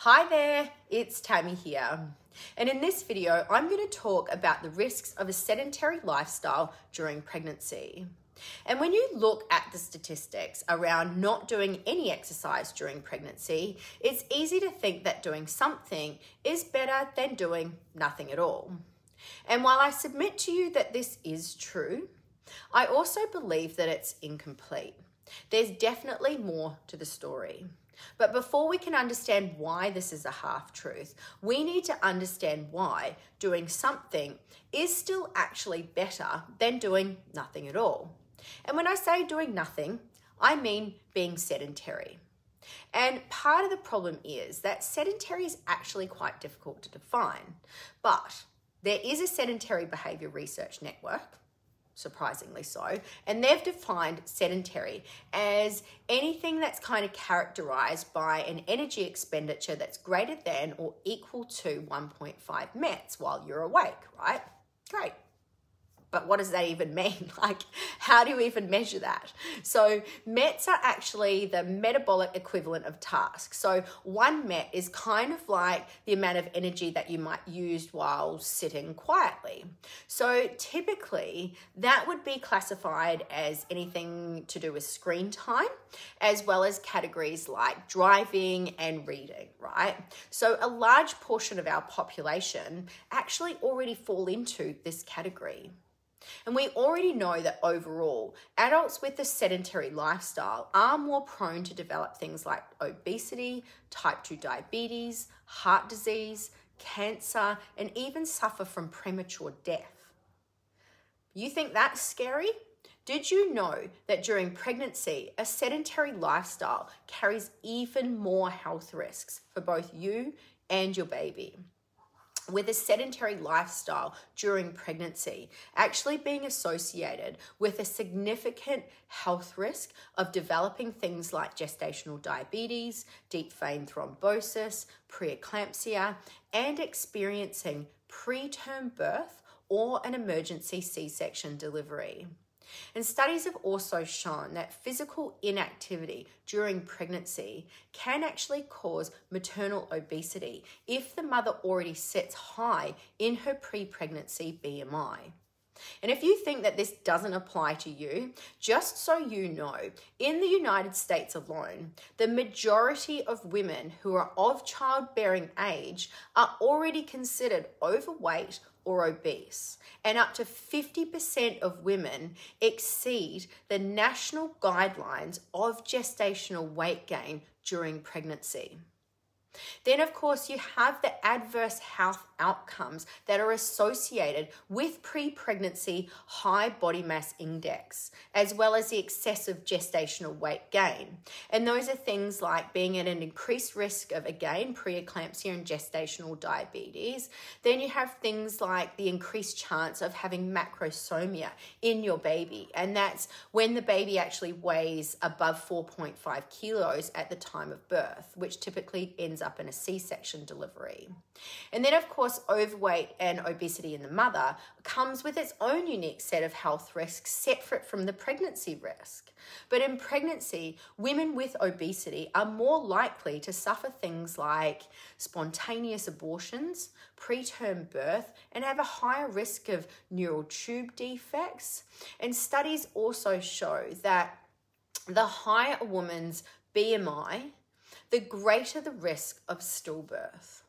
Hi there, it's Tammy here. And in this video, I'm going to talk about the risks of a sedentary lifestyle during pregnancy. And when you look at the statistics around not doing any exercise during pregnancy, it's easy to think that doing something is better than doing nothing at all. And while I submit to you that this is true, I also believe that it's incomplete. There's definitely more to the story. But before we can understand why this is a half-truth, we need to understand why doing something is still actually better than doing nothing at all. And when I say doing nothing, I mean being sedentary. And part of the problem is that sedentary is actually quite difficult to define. But there is a sedentary behavior research network, surprisingly so, and they've defined sedentary as anything that's kind of characterized by an energy expenditure that's greater than or equal to 1.5 METs while you're awake, right? Great. But what does that even mean? Like, how do you even measure that? So METs are actually the metabolic equivalent of tasks. So 1 MET is kind of like the amount of energy that you might use while sitting quietly. So typically that would be classified as anything to do with screen time, as well as categories like driving and reading, right? So a large portion of our population actually already fall into this category. And we already know that overall, adults with a sedentary lifestyle are more prone to develop things like obesity, type 2 diabetes, heart disease, cancer, and even suffer from premature death. You think that's scary? Did you know that during pregnancy, a sedentary lifestyle carries even more health risks for both you and your baby? With a sedentary lifestyle during pregnancy actually being associated with a significant health risk of developing things like gestational diabetes, deep vein thrombosis, preeclampsia, and experiencing preterm birth or an emergency C-section delivery. And studies have also shown that physical inactivity during pregnancy can actually cause maternal obesity if the mother already sits high in her pre-pregnancy BMI. And if you think that this doesn't apply to you, just so you know, in the United States alone, the majority of women who are of childbearing age are already considered overweight or obese, and up to 50% of women exceed the national guidelines of gestational weight gain during pregnancy. Then, of course, you have the adverse health outcomes that are associated with pre-pregnancy high body mass index, as well as the excessive gestational weight gain. And those are things like being at an increased risk of, again, preeclampsia and gestational diabetes. Then you have things like the increased chance of having macrosomia in your baby. And that's when the baby actually weighs above 4.5 kilos at the time of birth, which typically ends up in a C-section delivery. And then, of course, overweight and obesity in the mother comes with its own unique set of health risks separate from the pregnancy risk. But in pregnancy, women with obesity are more likely to suffer things like spontaneous abortions, preterm birth, and have a higher risk of neural tube defects. And studies also show that the higher a woman's BMI, the greater the risk of stillbirth.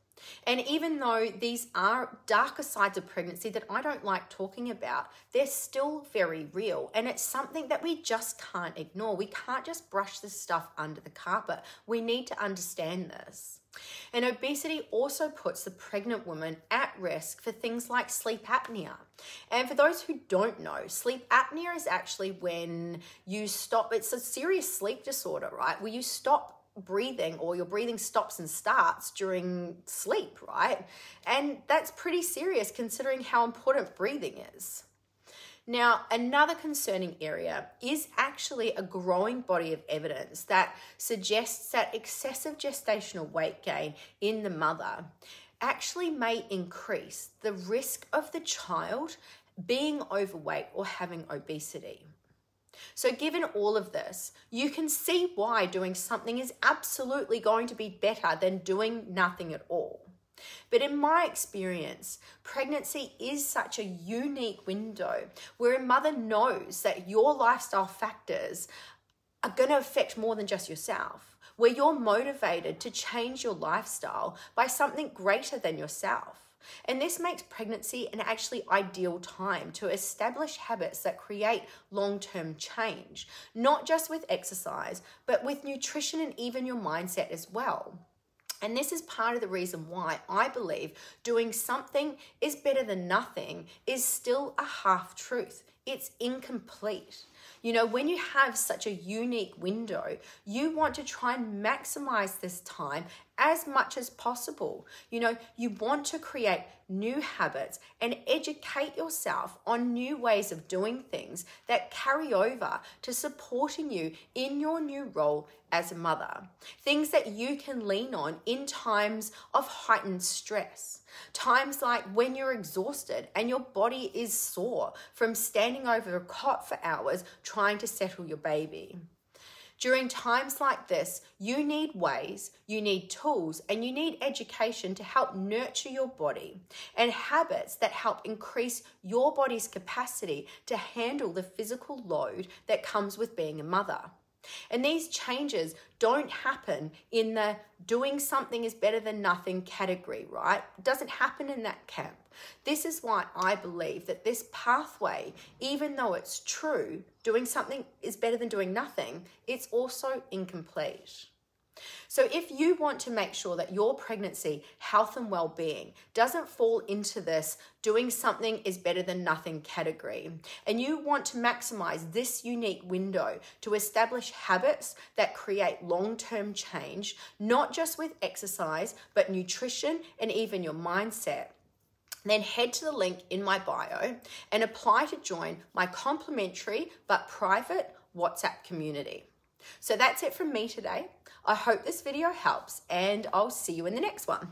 And even though these are darker sides of pregnancy that I don't like talking about, they're still very real. And it's something that we just can't ignore. We can't just brush this stuff under the carpet. We need to understand this. And obesity also puts the pregnant woman at risk for things like sleep apnea. And for those who don't know, sleep apnea is actually when you stop. It's a serious sleep disorder, right? Where you stop breathing, or your breathing stops and starts during sleep, right? And that's pretty serious considering how important breathing is. Now, another concerning area is actually a growing body of evidence that suggests that excessive gestational weight gain in the mother actually may increase the risk of the child being overweight or having obesity. So given all of this, you can see why doing something is absolutely going to be better than doing nothing at all. But in my experience, pregnancy is such a unique window where a mother knows that your lifestyle factors are going to affect more than just yourself, where you're motivated to change your lifestyle by something greater than yourself. And this makes pregnancy an actually ideal time to establish habits that create long-term change, not just with exercise, but with nutrition and even your mindset as well. And this is part of the reason why I believe doing something is better than nothing is still a half-truth. It's incomplete. You know, when you have such a unique window, you want to try and maximize this time as much as possible. You know, you want to create new habits and educate yourself on new ways of doing things that carry over to supporting you in your new role as a mother. Things that you can lean on in times of heightened stress. Times like when you're exhausted and your body is sore from standing over a cot for hours trying to settle your baby. During times like this, you need ways, you need tools, and you need education to help nurture your body and habits that help increase your body's capacity to handle the physical load that comes with being a mother. And these changes don't happen in the doing something is better than nothing category, right? It doesn't happen in that camp. This is why I believe that this pathway, even though it's true, doing something is better than doing nothing, it's also incomplete. So if you want to make sure that your pregnancy, health and well-being doesn't fall into this doing something is better than nothing category, and you want to maximize this unique window to establish habits that create long-term change, not just with exercise, but nutrition and even your mindset, then head to the link in my bio and apply to join my complimentary but private WhatsApp community. So that's it from me today. I hope this video helps, and I'll see you in the next one.